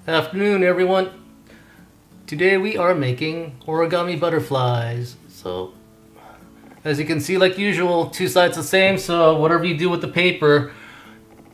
Afternoon, everyone. Today we are making origami butterflies. So, as you can see, like usual, two sides the same. So whatever you do with the paper,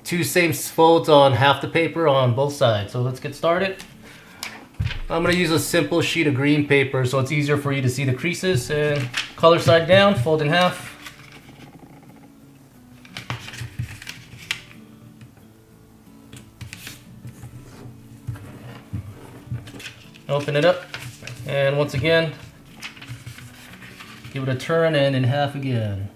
two same folds on half the paper on both sides. So let's get started. I'm going to use a simple sheet of green paper so it's easier for you to see the creases. And color side down, fold in half. Open it up, and once again, give it a turn and in half again.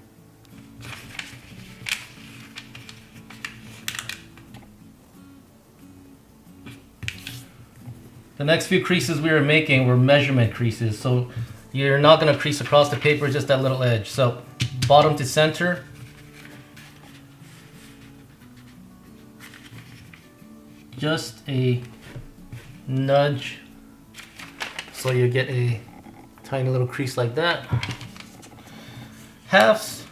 The next few creases we were making were measurement creases, so you're not going to crease across the paper, just that little edge. So bottom to center. Just a nudge. So you get a tiny little crease like that. Halves.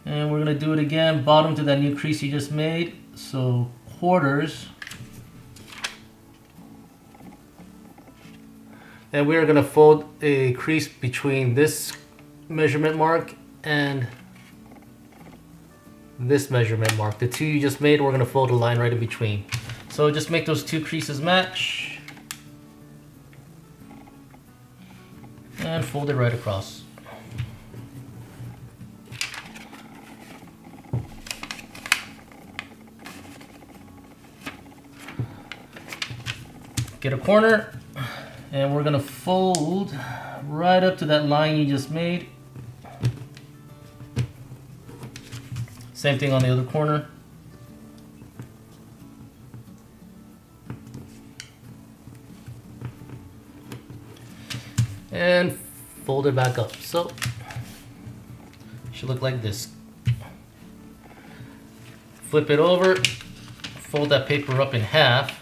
And we're going to do it again. Bottom to that new crease you just made. So quarters. And we're going to fold a crease between this measurement mark and this measurement mark. The two you just made, we're going to fold a line right in between. So just make those two creases match. And fold it right across. Get a corner, and we're going to fold right up to that line you just made. Same thing on the other corner. And fold it back up. So it should look like this. Flip it over, fold that paper up in half.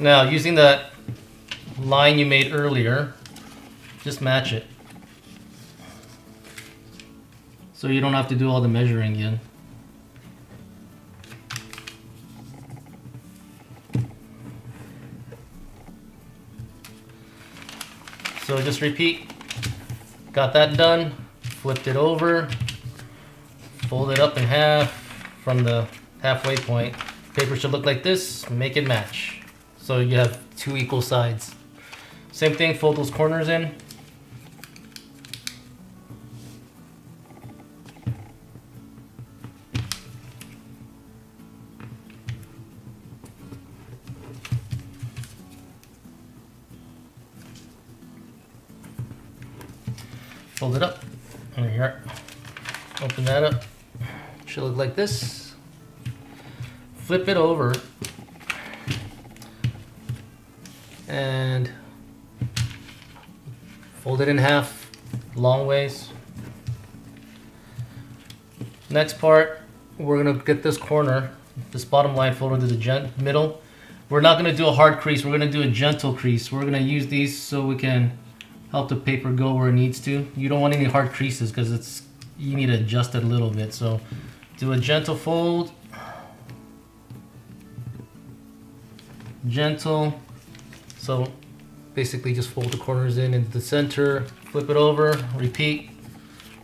Now, using that line you made earlier, just match it. So you don't have to do all the measuring again. So just repeat. Got that done. Flipped it over. Fold it up in half from the halfway point. Paper should look like this. Make it match. So you have two equal sides. Same thing, fold those corners in. Fold it up, and here, open that up, should look like this. Flip it over, and fold it in half, long ways. Next part, we're gonna get this corner, this bottom line folded to the middle. We're not gonna do a hard crease, we're gonna do a gentle crease. We're gonna use these so we can help the paper go where it needs to. You don't want any hard creases because you need to adjust it a little bit. So do a gentle fold. Gentle. So basically just fold the corners in into the center, flip it over, repeat.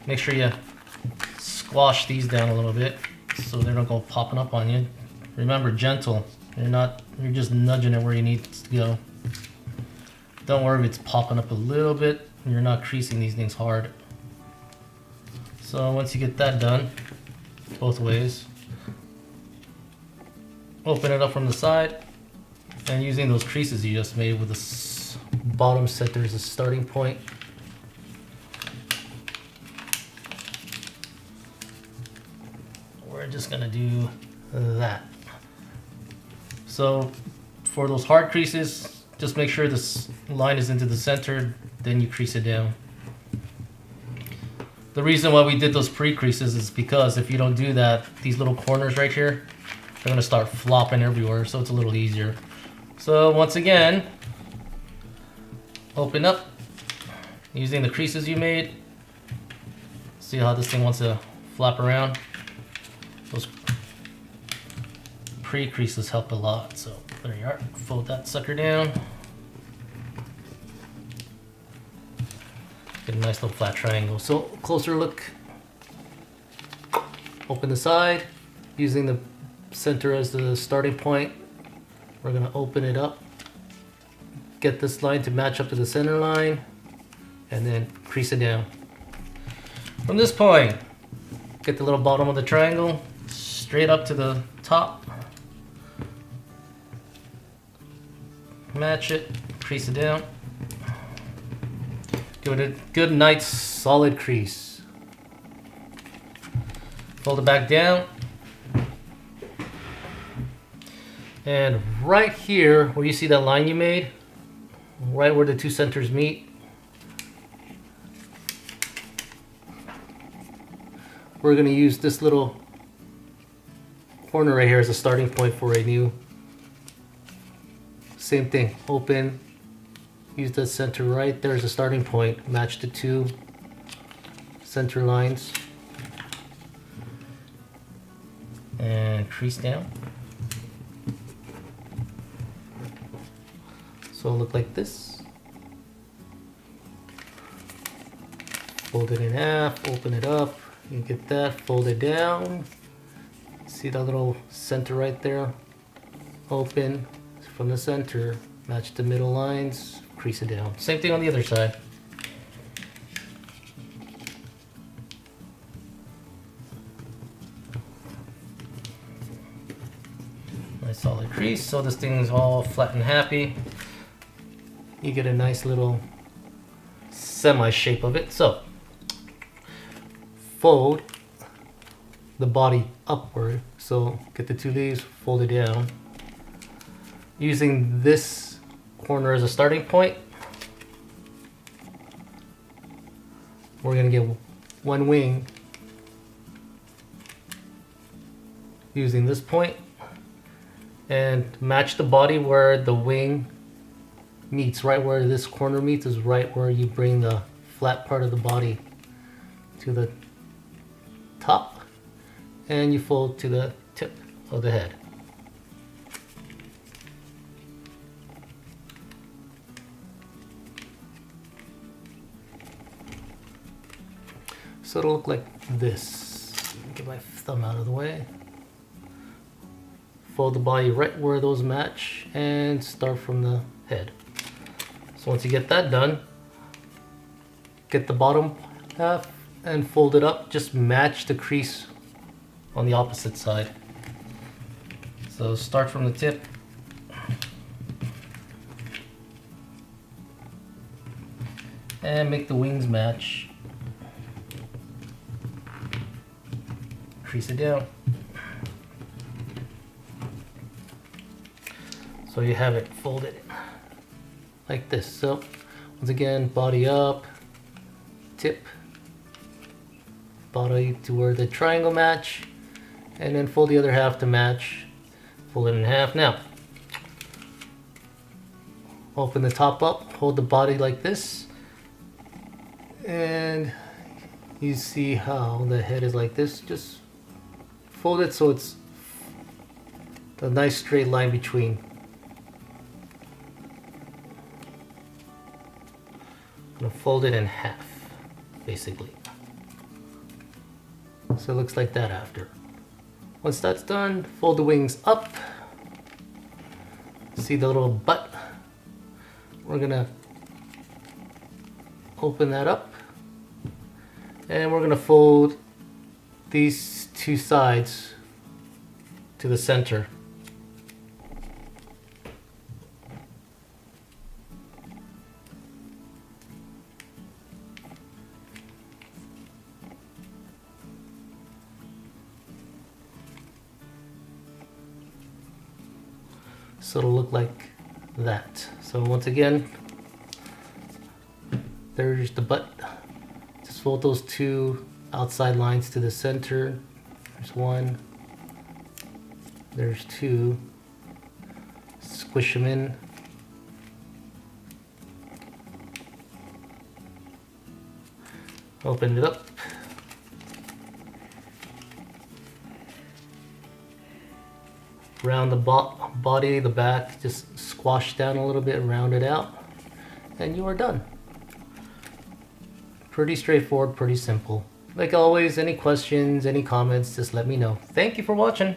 Make sure you squash these down a little bit so they're not going popping up on you. Remember, gentle. You're just nudging it where you need it to go. Don't worry if it's popping up a little bit. You're not creasing these things hard. So once you get that done, both ways, open it up from the side, and using those creases you just made with the bottom center as a starting point. We're just gonna do that. So for those hard creases, just make sure this line is into the center, then you crease it down. The reason why we did those pre-creases is because if you don't do that, these little corners right here, they're gonna start flopping everywhere, so it's a little easier. So once again, open up, using the creases you made. See how this thing wants to flap around? Those pre-creases help a lot. So there you are. Fold that sucker down. Get a nice little flat triangle. So closer look. Open the side using the center as the starting point. We're gonna open it up. Get this line to match up to the center line, and then crease it down. From this point, get the little bottom of the triangle straight up to the top. Match it, crease it down. Give it a good, nice, solid crease. Fold it back down. And right here, where you see that line you made, right where the two centers meet, we're going to use this little corner right here as a starting point for a new, same thing, open, use the center right there as a starting point, match the two center lines, and crease down. So it'll look like this. Fold it in half, open it up, you get that, fold it down. See that little center right there? Open from the center, match the middle lines, crease it down. Same thing on the other side. Nice solid crease, so this thing is all flat and happy. You get a nice little semi shape of it. So fold the body upward. So get the two leaves, fold it down. Using this corner as a starting point, we're gonna get one wing using this point and match the body where the wing meets. Right where this corner meets is right where you bring the flat part of the body to the top, and you fold to the tip of the head. So it'll look like this. Get my thumb out of the way. Fold the body right where those match and start from the head. So once you get that done, get the bottom half and fold it up. Just match the crease on the opposite side. So start from the tip. And make the wings match. Crease it down. So you have it folded like this. So once again, body up, tip, body to where the triangle match, and then fold the other half to match. Fold it in half. Now open the top up, hold the body like this, and you see how the head is like this. Just fold it so it's a nice straight line between. I'm gonna fold it in half, basically. So it looks like that after. Once that's done, fold the wings up. See the little butt? We're gonna open that up, and we're gonna fold these two sides to the center. So it'll look like that. So once again, there's the butt. Just fold those two outside lines to the center. There's one. There's two. Squish them in. Open it up. around the body, the back, just squash down a little bit, round it out, and you are done. Pretty straightforward, pretty simple. Like always, any questions, any comments, just let me know. Thank you for watching.